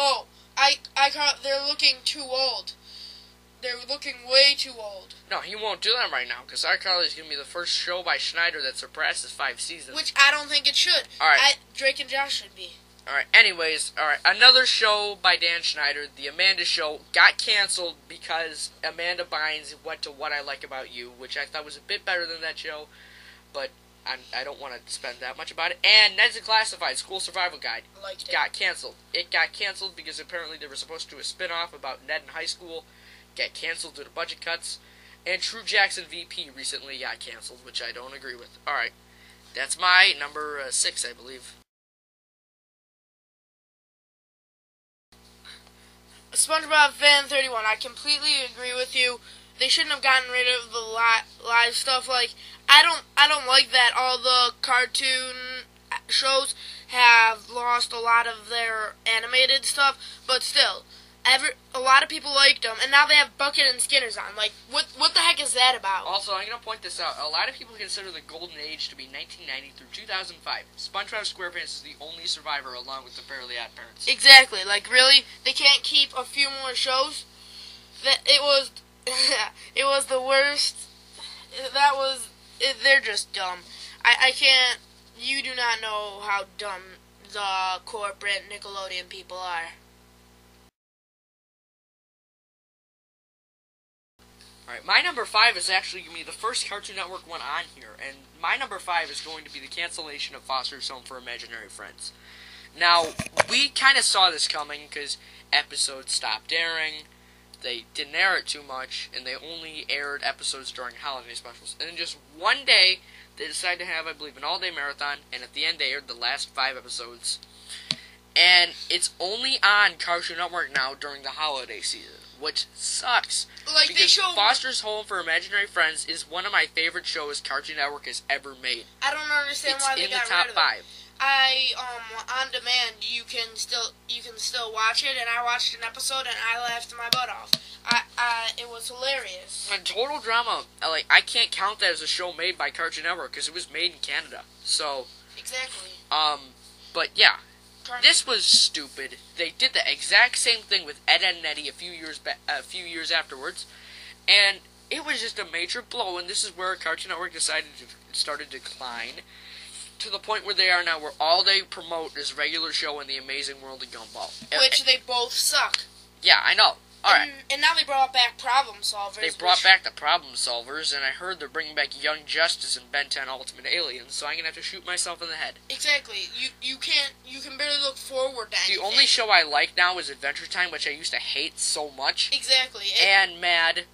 oh, they're looking too old. They're looking way too old. No, he won't do that right now, because iCarly is going to be the first show by Schneider that surpasses 5 seasons. Which I don't think it should. Alright. Drake and Josh should be. Alright, anyways, another show by Dan Schneider, The Amanda Show, got canceled because Amanda Bynes went to What I Like About You, which I thought was a bit better than that show, but I don't want to spend that much about it. And Ned's Declassified School Survival Guide got canceled. It got canceled because apparently they were supposed to do a spin-off about Ned in high school, got canceled due to budget cuts, and True Jackson VP recently got canceled, which I don't agree with. Alright, that's my number 6, I believe. SpongeBob Fan 31, I completely agree with you. They shouldn't have gotten rid of the live stuff. Like, I don't like that all the cartoon shows have lost a lot of their animated stuff, but still, a lot of people liked them, and now they have Bucket and Skinner's on. Like, what the heck is that about? Also, I'm going to point this out. A lot of people consider the golden age to be 1990 through 2005. SpongeBob SquarePants is the only survivor along with the Fairly Odd Parents. Exactly. Like, really? They can't keep a few more shows? It was the worst. They're just dumb. I can't, you do not know how dumb the corporate Nickelodeon people are. Alright, my number 5 is actually going to be the first Cartoon Network one on here, and my number 5 is going to be the cancellation of Foster's Home for Imaginary Friends. Now, we kind of saw this coming because episodes stopped airing, they didn't air it too much, and they only aired episodes during holiday specials. And then just one day, they decided to have, I believe, an all-day marathon, and at the end they aired the last 5 episodes. And it's only on Cartoon Network now during the holiday season, which sucks. Like, because they show Foster's Home for Imaginary Friends is one of my favorite shows Cartoon Network has ever made. I don't understand why they got rid of it. It's in the top 5. On demand, you can still watch it, and I watched an episode and I laughed my butt off. It was hilarious. And Total Drama, like, I can't count that as a show made by Cartoon Network because it was made in Canada. So exactly. But yeah, this was stupid. They did the exact same thing with Ed, Edd n Eddy a few years afterwards, and it was just a major blow. And this is where Cartoon Network decided to start to decline, to the point where they are now, where all they promote is regular show and The Amazing World of Gumball. Which they both suck. Yeah, I know. Alright. And now they brought back Problem Solvers. They brought back the Problem Solvers, and I heard they're bringing back Young Justice and Ben 10 Ultimate Aliens, so I'm going to have to shoot myself in the head. Exactly. You can barely look forward to anything. The only show I like now is Adventure Time, which I used to hate so much. Exactly. And Mad.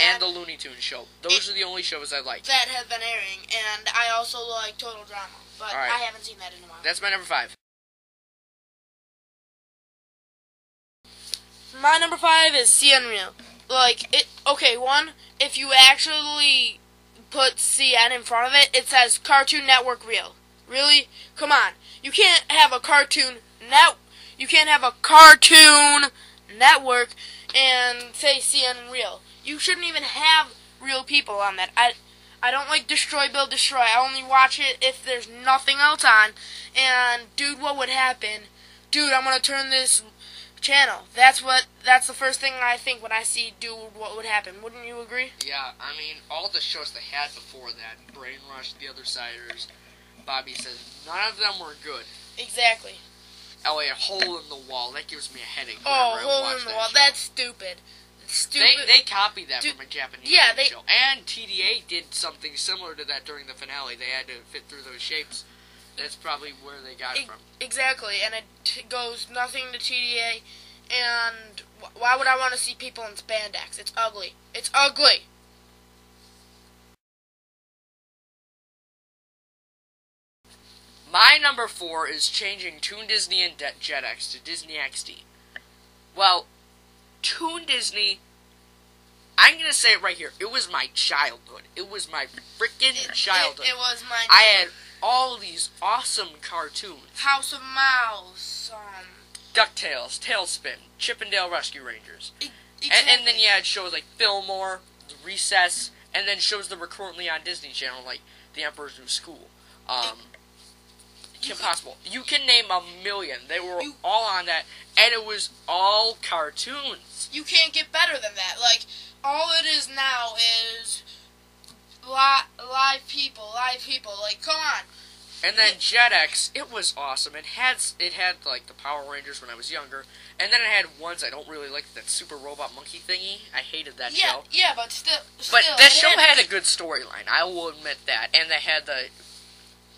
And the Looney Tunes show. Those are the only shows I like. That have been airing, and I also like Total Drama, but I haven't seen that in a while. That's my number 5. My number 5 is See Unreal. If you actually put CN in front of it, it says Cartoon Network Real. Really? Come on. You can't have a cartoon network and say CN Real. You shouldn't even have real people on that. I don't like Destroy, Build, Destroy. I only watch it if there's nothing else on. And, dude, what would happen? Dude, I'm gonna turn this channel. That's the first thing I think when I see dude, what would happen. Wouldn't you agree? Yeah, I mean, all the shows they had before that, Brain Rush, The Other Siders, Bobby Says, none of them were good. Exactly. Oh, yeah, Hole in the Wall. That gives me a headache. Hole in the Wall. That's stupid. They copied that from a Japanese show. And TDA did something similar to that during the finale. They had to fit through those shapes. That's probably where they got it from. Exactly, and it goes nothing to TDA. And why would I want to see people in spandex? It's ugly. It's ugly. My number 4 is changing Toon Disney and Jetix to Disney XD. Well, Toon Disney, I'm going to say it right here, it was my childhood. It was my freaking childhood. It was my... I had all these awesome cartoons. House of Mouse, DuckTales, Tailspin, Chip 'n Dale Rescue Rangers. Exactly. And then you had shows like Fillmore, Recess, and then shows that were currently on Disney Channel, like The Emperor's New School. Impossible. You can name a million. They were all on that, and it was all cartoons. You can't get better than that. Like, all it is now is live people. Like, come on. And then Jetix, it was awesome. It had like the Power Rangers when I was younger, and then it had ones I don't really like, that super robot monkey thingy. I hated that show. Yeah, but still. But that show had a good storyline. I will admit that. And they had the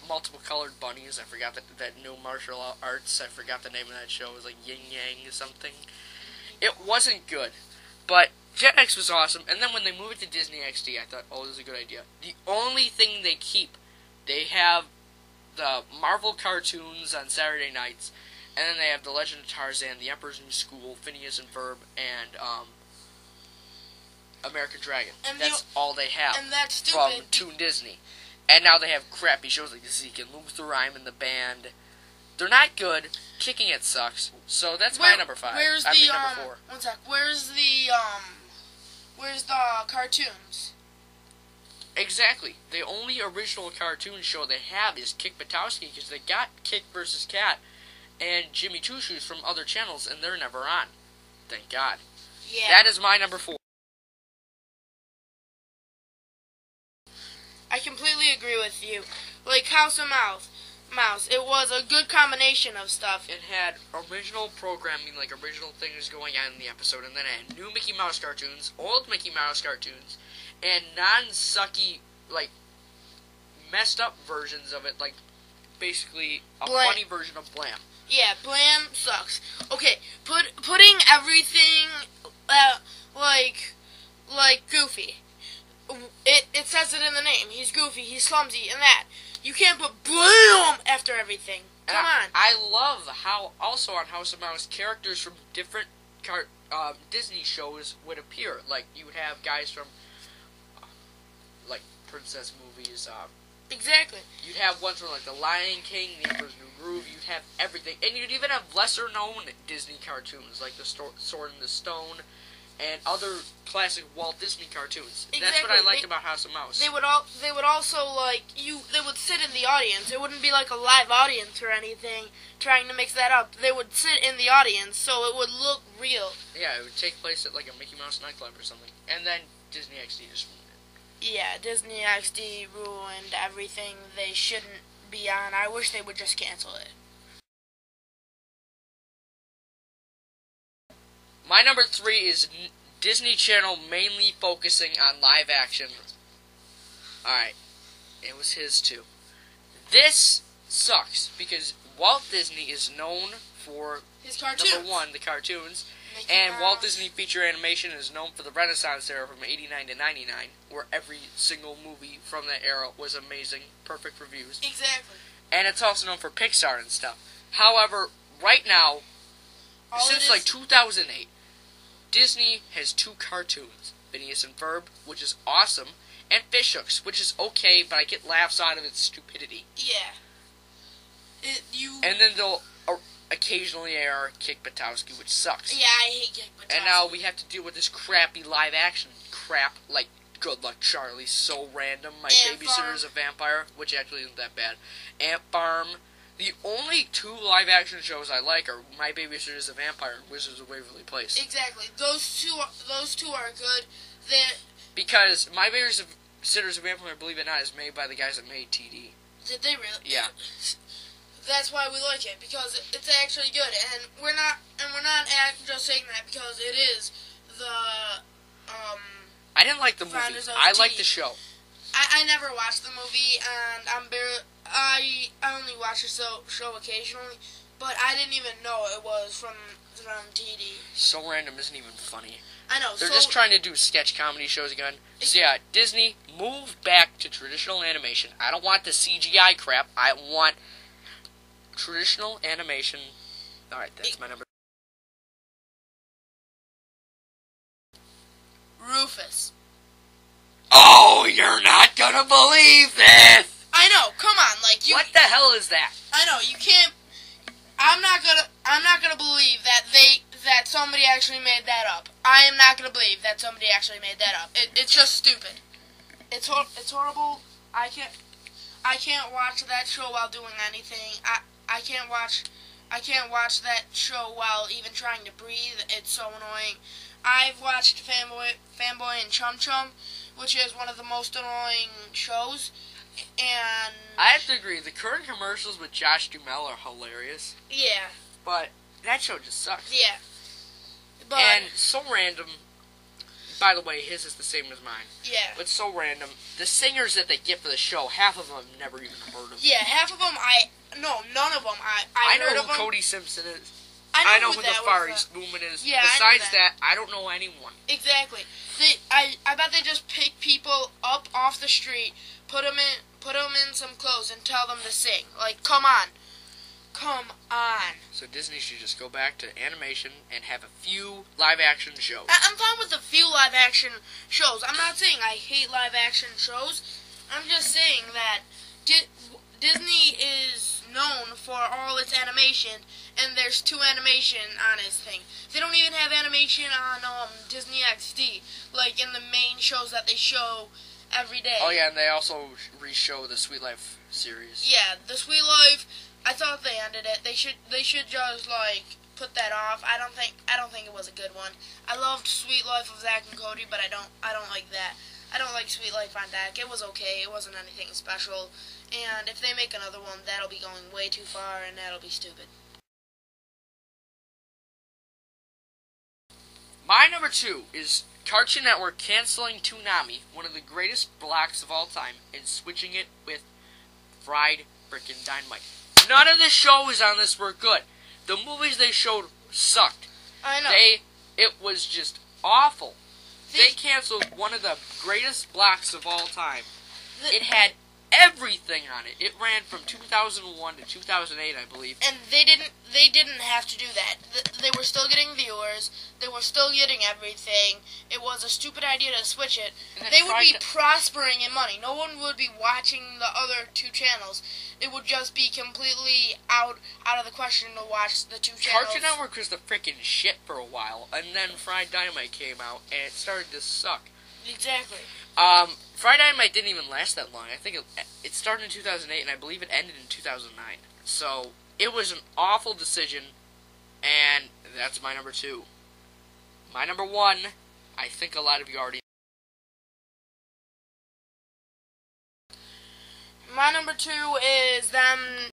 multiple colored bunnies. I forgot that new martial arts. I forgot the name of that show. It was like Yin Yang or something. It wasn't good, but Jetix was awesome. And then when they moved it to Disney XD, I thought, oh, this is a good idea. The only thing they keep, they have the Marvel cartoons on Saturday nights, and then they have The Legend of Tarzan, The Emperor's New School, Phineas and Ferb, and American Dragon. And that's all they have. And that's stupid. From Toon Disney. And now they have crappy shows like Zeke and Luther Rhyme and the Band. They're not good. Kicking It sucks. So that's my number 5. Where's That'd the be number 4. One sec. Where's the cartoons? Exactly. The only original cartoon show they have is Kick Buttowski, because they got Kick vs. Cat and Jimmy Two Shoes from other channels, and they're never on. Thank God. Yeah. That is my number 4. I completely agree with you. Like House of Mouse, it was a good combination of stuff. It had original programming, like original things going on in the episode, and then it had new Mickey Mouse cartoons, old Mickey Mouse cartoons, and non-sucky, like, messed up versions of it, like, basically a funny version of Blam. Yeah, Blam sucks. Okay, putting everything, like Goofy. It says it in the name. He's goofy, he's clumsy, and that. You can't put BLAM after everything. Come on. I love how, also on House of Mouse, characters from different Disney shows would appear. Like, you would have guys from, like, princess movies. Exactly. You'd have ones from, like, The Lion King, The Emperor's New Groove. You'd have everything. And you'd even have lesser-known Disney cartoons, like The Sword in the Stone, and other classic Walt Disney cartoons. Exactly. That's what I liked about House of Mouse. They would also they would sit in the audience. It wouldn't be like a live audience or anything trying to mix that up. They would sit in the audience so it would look real. Yeah, it would take place at like a Mickey Mouse nightclub or something. And then Disney XD just ruined it. Yeah, Disney XD ruined everything they shouldn't be on. I wish they would just cancel it. My number 3 is Disney Channel mainly focusing on live action. Alright, it was his too. This sucks because Walt Disney is known for his cartoons. Number 1, the cartoons. Mickey And Mouse. Walt Disney Feature Animation is known for the Renaissance era from 89 to 99, where every single movie from that era was amazing, perfect reviews. Exactly. And it's also known for Pixar and stuff. However, right now, since like 2008, Disney has 2 cartoons, Phineas and Ferb, which is awesome, and Fish Hooks, which is okay, but I get laughs out of its stupidity. Yeah. And then they'll occasionally air Kick Buttowski, which sucks. Yeah, I hate Kick Buttowski. And now we have to deal with this crappy live action crap, like Good Luck Charlie, so random, My Babysitter is a Vampire, which actually isn't that bad, Ant Farm. The only 2 live-action shows I like are My Babysitter is a Vampire and Wizards of Waverly Place. Exactly. Those two are good. Because My Babysitter is a Vampire, believe it or not, is made by the guys that made TD. Did they really? Yeah. That's why we like it, because it's actually good, and we're not just saying that because it is the I didn't like the movie. I liked the show. I never watched the movie, and I only watch the show occasionally, but I didn't even know it was from TD. So random isn't even funny. I know. They're just trying to do sketch comedy shows again. So yeah, Disney, move back to traditional animation. I don't want the CGI crap. I want traditional animation. Alright, that's my number. Rufus. Oh, you're not gonna believe this! I know, come on, like you. What the hell is that? I know, you can't. I'm not gonna believe that somebody actually made that up. I am not gonna believe that somebody actually made that up. It's just stupid. It's horrible. I I can't watch that show while doing anything. I can't watch that show while even trying to breathe. It's so annoying. I've watched Fanboy and Chum Chum, which is one of the most annoying shows. And I have to agree, the current commercials with Josh Duhamel are hilarious. yeah. But that show just sucks. Yeah. But And so random. By the way, his is the same as mine. yeah. But so random. The singers that they get for the show, half of them I've never even heard of. Yeah, half of them none of them I heard know of who them. Cody Simpson is. I know know who that the Far was, East Movement is. Yeah, I know Besides that. I don't know anyone. Exactly. I bet they just pick people up off the street, put them in some clothes, and tell them to sing. Like, come on. So Disney should just go back to animation and have a few live-action shows. I'm fine with a few live-action shows. I'm not saying I hate live-action shows. I'm just saying that Disney is known for all its animation, and there's 2 animation on its thing. They don't even have animation on Disney XD, like in the main shows that they show every day. Oh yeah, and they also re-show the Sweet Life series. Yeah, the Sweet Life. I thought they ended it. They should just like put that off. I don't think it was a good one. I loved Sweet Life of Zack and Cody, but I don't like that. I don't like Sweet Life on Deck. It was okay. It wasn't anything special. And if they make another one, that'll be going way too far, and that'll be stupid. My number 2 is Cartoon Network canceling Toonami, one of the greatest blocks of all time, and switching it with Fried Frickin' Dynamite. None of the shows on this were good. The movies they showed sucked. I know. It was just awful. They canceled one of the greatest blocks of all time. It had everything on it. It ran from 2001 to 2008, I believe. And they didn't have to do that. They were still getting viewers. They were still getting everything. It was a stupid idea to switch it. They would be prospering in money. No one would be watching the other 2 channels. It would just be completely out of the question to watch the 2 channels. Cartoon Network was the frickin' shit for a while, and then Fried Dynamite came out, and it started to suck. Exactly. Fried Dynamite didn't even last that long. I think it started in 2008, and I believe it ended in 2009. So, it was an awful decision, and that's my number 2. My number 1, I think a lot of you already know. My number 2 is them